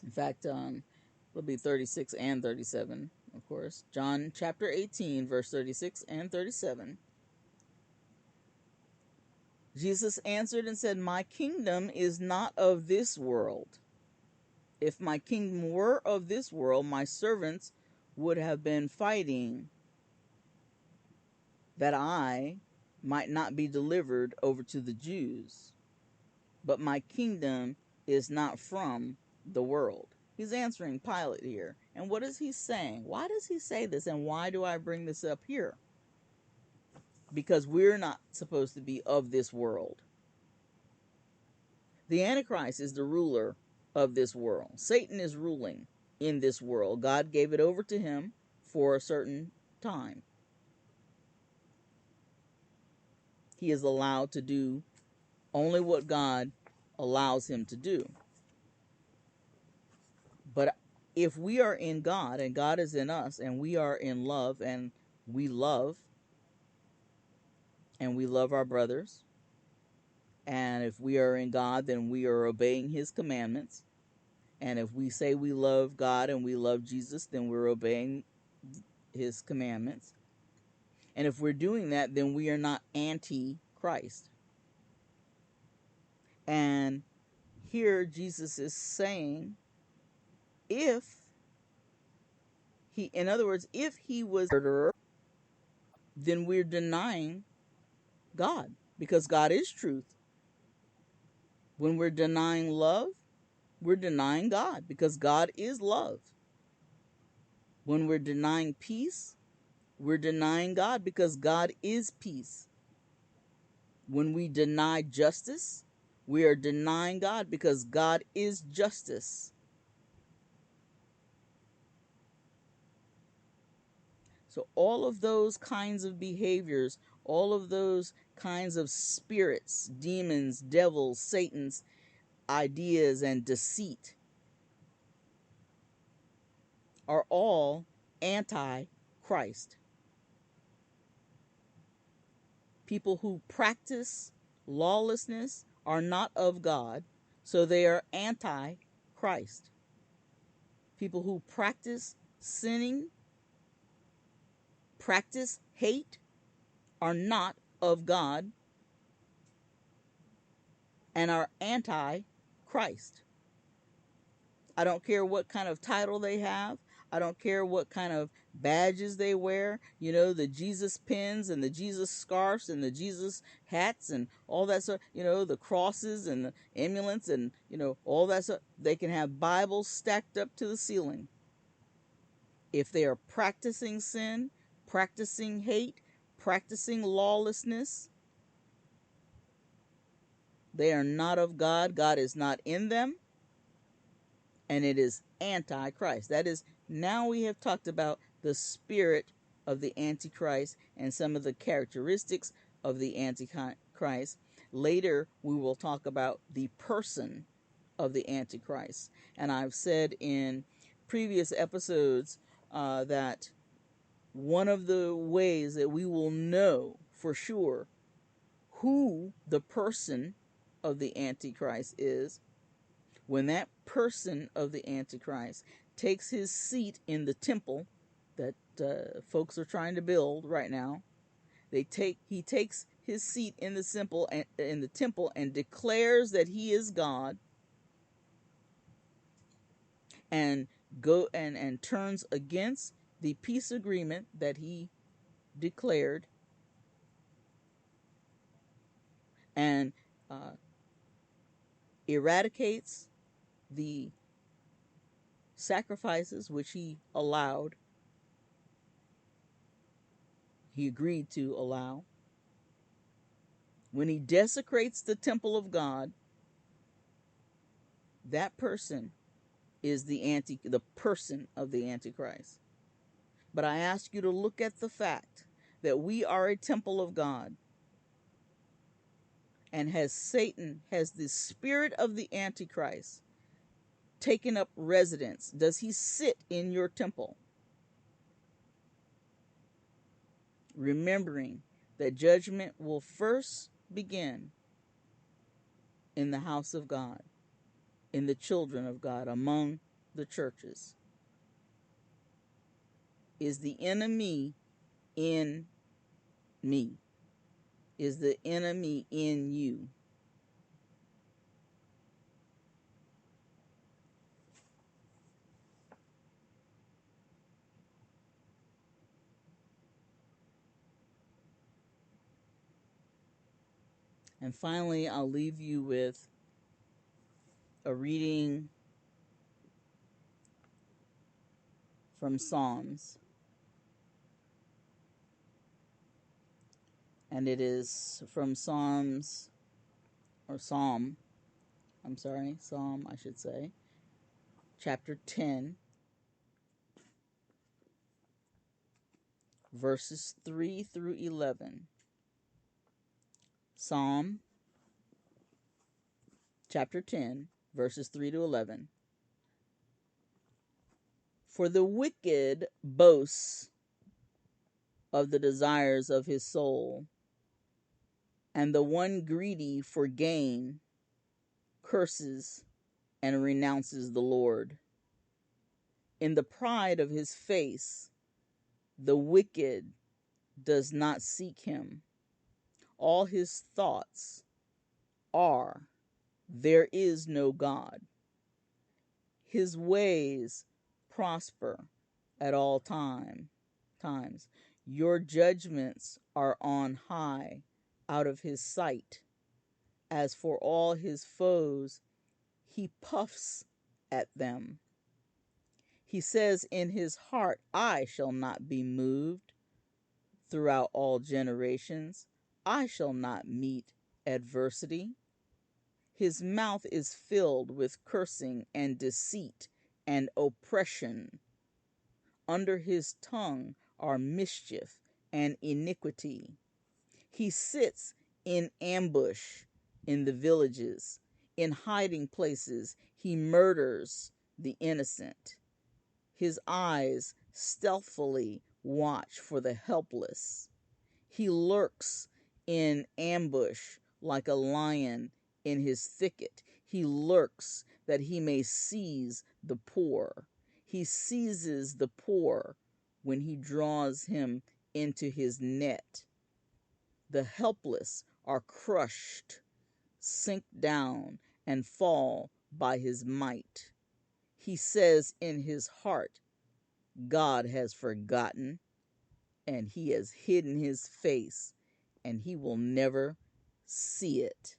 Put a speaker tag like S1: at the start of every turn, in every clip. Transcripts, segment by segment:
S1: In fact, it'll be 36 and 37, of course. John chapter 18, verse 36 and 37. Jesus answered and said, "My kingdom is not of this world. If my kingdom were of this world, my servants would have been fighting that I might not be delivered over to the Jews. But my kingdom is not from the world." He's answering Pilate here. And what is he saying? Why does he say this? And why do I bring this up here? Because we're not supposed to be of this world. The Antichrist is the ruler of this world. Satan is ruling in this world. God gave it over to him for a certain time. He is allowed to do only what God allows him to do. But if we are in God and God is in us and we are in love and we love our brothers, and if we are in God, then we are obeying his commandments. And if we say we love God and we love Jesus, then we're obeying his commandments. And if we're doing that, then we are not anti-Christ. And here Jesus is saying, in other words, if he was a murderer, then we're denying God, because God is truth. When we're denying love, we're denying God, because God is love. When we're denying peace, we're denying God, because God is peace. When we deny justice, we are denying God, because God is justice. So all of those kinds of behaviors, all of those kinds of spirits, demons, devils, Satan's ideas, and deceit are all anti-Christ. People who practice lawlessness are not of God, so they are anti-Christ. People who practice sinning, practice hate, are not of God and are anti-Christ. I don't care what kind of title they have. I don't care what kind of badges they wear. You know, the Jesus pins and the Jesus scarves and the Jesus hats and all that stuff. You know, the crosses and the amulets and, you know, all that stuff. They can have Bibles stacked up to the ceiling. If they are practicing sin, practicing hate, practicing lawlessness, they are not of God. God is not in them. And it is anti-Christ. That is, now we have talked about the spirit of the Antichrist and some of the characteristics of the Antichrist. Later, we will talk about the person of the Antichrist. And I've said in previous episodes that one of the ways that we will know for sure who the person of the Antichrist is, when that person of the Antichrist takes his seat in the temple that folks are trying to build right now. He takes his seat in the temple and declares that he is God, and turns against the peace agreement that he declared, and eradicates the sacrifices which he agreed to allow. When he desecrates the temple of God, that person is the person of the Antichrist. But I ask you to look at the fact that we are a temple of God. And has the spirit of the Antichrist taken up residence? Does he sit in your temple? Remembering that judgment will first begin in the house of God, in the children of God, among the churches? Is the enemy in me? Is the enemy in you? And finally, I'll leave you with a reading from Psalms. And it is from Psalm, I should say, chapter 10, verses 3 through 11. Psalm chapter 10, verses 3 to 11. For the wicked boasts of the desires of his soul, and the one greedy for gain curses and renounces the Lord. In the pride of his face, the wicked does not seek him. All his thoughts are, there is no God. His ways prosper at all times. Your judgments are on high out of his sight. As for all his foes, he puffs at them. He says in his heart, I shall not be moved. Throughout all generations, I shall not meet adversity. His mouth is filled with cursing and deceit and oppression. Under his tongue are mischief and iniquity. He sits in ambush in the villages. In hiding places, he murders the innocent. His eyes stealthily watch for the helpless. He lurks in ambush like a lion in his thicket. He lurks that he may seize the poor. He seizes the poor when he draws him into his net. The helpless are crushed, sink down, and fall by his might. He says in his heart, God has forgotten, and he has hidden his face, and he will never see it.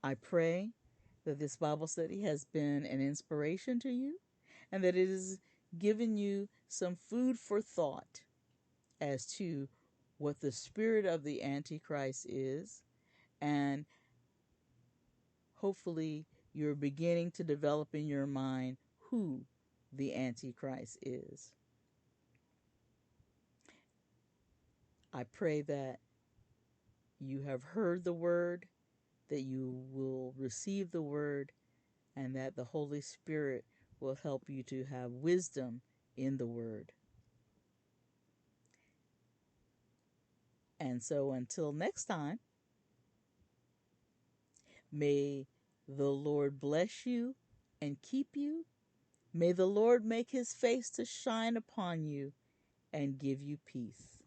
S1: I pray that this Bible study has been an inspiration to you, and that it has given you some food for thought as to what the spirit of the Antichrist is, and hopefully you're beginning to develop in your mind who the Antichrist is. I pray that you have heard the word, that you will receive the word, and that the Holy Spirit will help you to have wisdom in the word. And so until next time, may the Lord bless you and keep you. May the Lord make his face to shine upon you and give you peace.